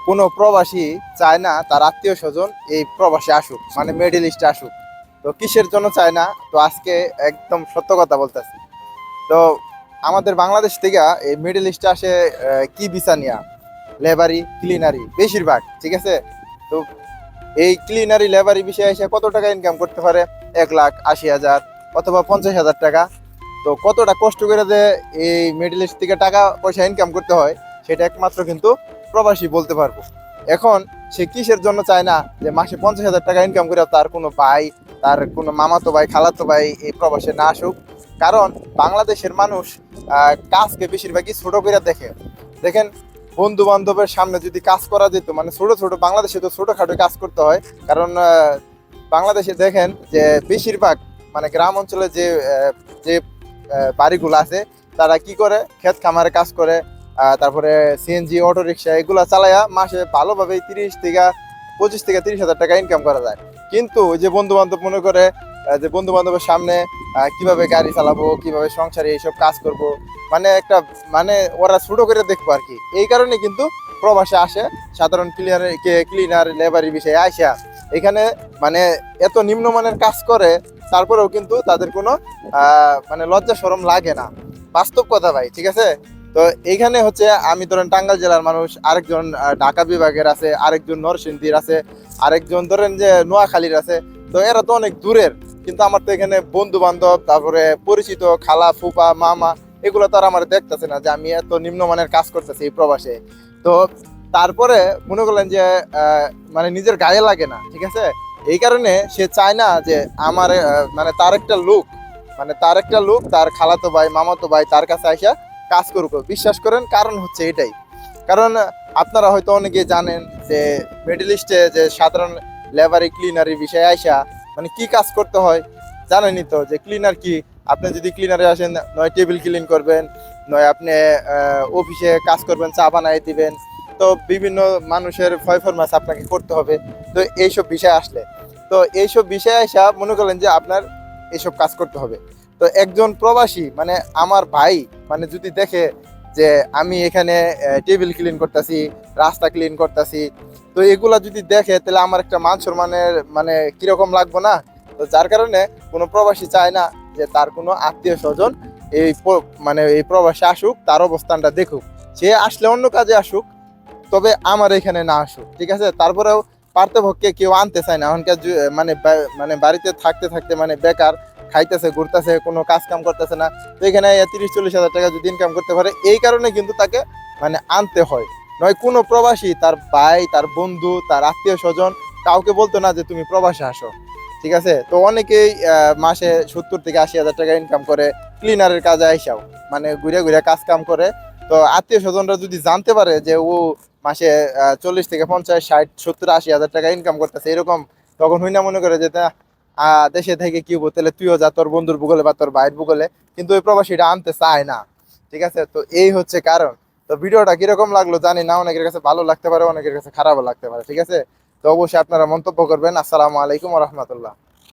কোনো প্রবাসী চায় না তার আত্মীয় স্বজন এই প্রবাসে আসুক, মানে মিডল ইস্টে আসুক। তো কিসের জন্য চায় না? তো আজকে একদম সত্য কথা বলতেছি। তো আমাদের বাংলাদেশ থেকে এই মিডল ইস্টে আসে কি ভিসা নিয়া? লেবারি, ক্লিনারি বেশিরভাগ, ঠিক আছে? তো এই ক্লিনারি লেবারি বিষয়ে এসে কত টাকা ইনকাম করতে পারে? 1,80,000 অথবা 50,000 টাকা। তো কতটা কষ্ট করে যে এই মিডল ইস্ট থেকে টাকা পয়সা ইনকাম করতে হয়, সেটা একমাত্র কিন্তু প্রবাসী বলতে পারবো। এখন সে কিসের জন্য চায় না যে মাসে 50,000 টাকা ইনকাম করে তার কোনো ভাই, তার কোনো মামাতো ভাই, খালাতো ভাই এই প্রবাসে না আসুক? কারণ বাংলাদেশের মানুষ কাজকে বেশিরভাগই ছোট করে দেখে। দেখেন, বন্ধু বান্ধবের সামনে যদি কাজ করা যেত, মানে ছোট ছোট, বাংলাদেশে তো ছোটখাটো কাজ করতে হয়। কারণ বাংলাদেশে দেখেন যে বেশিরভাগ মানে গ্রাম অঞ্চলে যে বাড়িগুলো আছে, তারা কি করে, ক্ষেত খামারে কাজ করে। তারপরে সিএনজি, অটো রিক্সা এগুলা চালায়া মাসে ভালোভাবে 25 থেকে 30 হাজার টাকা ইনকাম করা যায়। কিন্তু ওই যে বন্ধু বান্ধব মনে করে যে বন্ধু বান্ধবের সামনে কিভাবে গাড়ি চালাবো, কিভাবে সংসারে এইসব কাজ করব, মানে একটা, মানে ওরা ছোট করে দেখবো আর কি। এই কারণে কিন্তু প্রবাসে আসে সাধারণ ক্লিনার লেবারি বিষয়ে আইসা এখানে মানে এত নিম্নমানের কাজ করে, তারপরেও কিন্তু তাদের কোনো মানে লজ্জা শরম লাগে না। বাস্তব কথা ভাই, ঠিক আছে? তো এইখানে হচ্ছে, আমি ধরেন টাঙ্গাইল জেলার মানুষ, আরেকজন ঢাকা বিভাগের আছে, আরেকজন নরসিংদীর আছে, আরেকজন ধরেন যে নোয়াখালীর আছে। তো এরা তো অনেক দূরের, কিন্তু আমার তো এখানে বন্ধু বান্ধব, তারপরে পরিচিত খালা ফুপা মামা, এগুলো তো আর আমার দেখতেছে না যে আমি এত নিম্নমানের কাজ করতেছি এই প্রবাসে। তো তারপরে মনে করলেন যে মানে নিজের গায়ে লাগে না, ঠিক আছে? এই কারণে সে চায় না যে আমার মানে তার একটা লোক তার খালাতো ভাই মামাতো ভাই তার কাছে আইসা কাজ করুক। বিশ্বাস করেন, কারণ হচ্ছে এটাই। কারণ আপনারা হয়তো অনেকে জানেন যে মিডল ইস্টে যে সাধারণ লেবারি ক্লিনারি বিষয়ে আইসা মানে কি কাজ করতে হয়, জানেনই তো যে ক্লিনার কি। আপনি যদি ক্লিনারে আসেন, নয় টেবিল ক্লিন করবেন, নয় আপনি অফিসে কাজ করবেন, চা বানাই দিবেন। তো বিভিন্ন মানুষের ফরমাস আপনাকে করতে হবে। তো এইসব বিষয় আসলে, তো এইসব বিষয়ে আসা মনে করলেন যে আপনার এইসব কাজ করতে হবে। তো একজন প্রবাসী মানে আমার ভাই, মানে যদি দেখে যে আমি এখানে টেবিল ক্লিন করতেছি, রাস্তা ক্লিন করতেছি, তো এগুলা যদি দেখে, তাহলে আমার একটা মান সম্মানের মানে কিরকম লাগবে না? তো যার কারণে কোনো প্রবাসী চায় না যে তার কোনো আত্মীয় স্বজন মানে এই প্রবাসে আসুক, তার অবস্থানটা দেখুক। সে আসলে অন্য কাজে আসুক, তবে আমার এখানে না আসুক, ঠিক আছে? তারপরেও পার্থপক্ষে কেউ আনতে চায় না এখনকার মানে মানে বাড়িতে থাকতে থাকতে মানে বেকার, খাইতেছে ঘুরতেছে, কোনো কাজ কাম করতেছে না। তো এখানে 30-40 হাজার টাকা যদি ইনকাম করতে পারে, এই কারণে কিন্তু তাকে মানে আনতে হয়। নয় কোনো প্রবাসী তার ভাই, তার বন্ধু, তার আত্মীয় স্বজন কাউকে বলতো না যে তুমি প্রবাসে আসো, ঠিক আছে? তো অনেকেই মাসে 70 থেকে 80 হাজার টাকা ইনকাম করে ক্লিনারের কাজে আইসাও, মানে ঘুরে ঘুরে কাজ কাম করে। তো আত্মীয় স্বজনরা যদি জানতে পারে যে ও মাসে 40 থেকে 50, 60, 70, 80 হাজার টাকা ইনকাম করতেছে এরকম, তখন হই না মনে করে যে দেশে থেকে কি হবো, তাহলে তুইও যা তোর বন্ধুর ভূগোলে বা তোর ভাইয়ের ভূগোলে। কিন্তু ওই প্রবাসীটা আনতে চায় না, ঠিক আছে? তো এই হচ্ছে কারণ। তো ভিডিওটা কিরকম লাগলো জানি না, অনেকের কাছে ভালো লাগতে পারে, অনেকের কাছে খারাপও লাগতে পারে, ঠিক আছে? তো অবশ্যই আপনারা মন্তব্য করবেন। আসসালামু আলাইকুম রহমতুল্লাহ।